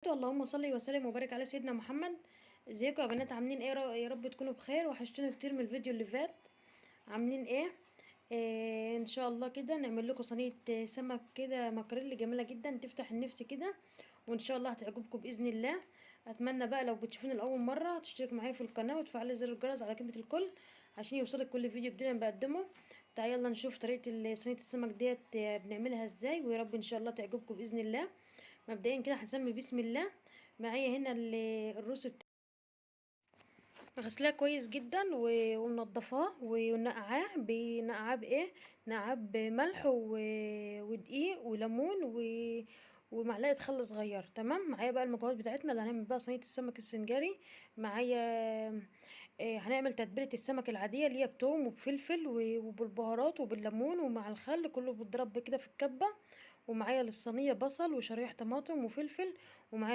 وبركاته. اللهم صل وسلم وبارك على سيدنا محمد. ازيكم يا بنات؟ عاملين ايه؟ يا رب تكونوا بخير. وحشتوني كتير من الفيديو اللي فات. عاملين ايه؟ ان شاء الله كده نعمل لكم صينيه سمك كده مكريل جميله جدا تفتح النفس كده، وان شاء الله هتعجبكم باذن الله. اتمنى بقى لو بتشوفوني لاول مره تشترك معايا في القناه وتفعلي زر الجرس على كلمه الكل عشان يوصلك كل فيديو جديد انا بقدمه. تعالى يلا نشوف طريقه صينيه السمك ديت بنعملها ازاي، ويا رب ان شاء الله تعجبكم باذن الله. مبدئيا كده هنسمي بسم الله. معايا هنا الرز بتاعي غسلاه كويس جدا ومنضفاه ونقعاه بنقعاه بايه، نقعاه بملح ودقيق وليمون ومعلقه خل صغير. تمام. معايا بقى المكونات بتاعتنا اللي هنعمل بقى صينيه السمك السنجاري. معايا هنعمل تتبيله السمك العاديه اللي هي بتوم وبفلفل وبالبهارات وبالليمون ومع الخل، كله بيتضرب كده في الكبه. ومعايا للصينيه بصل وشرايح طماطم وفلفل. ومعايا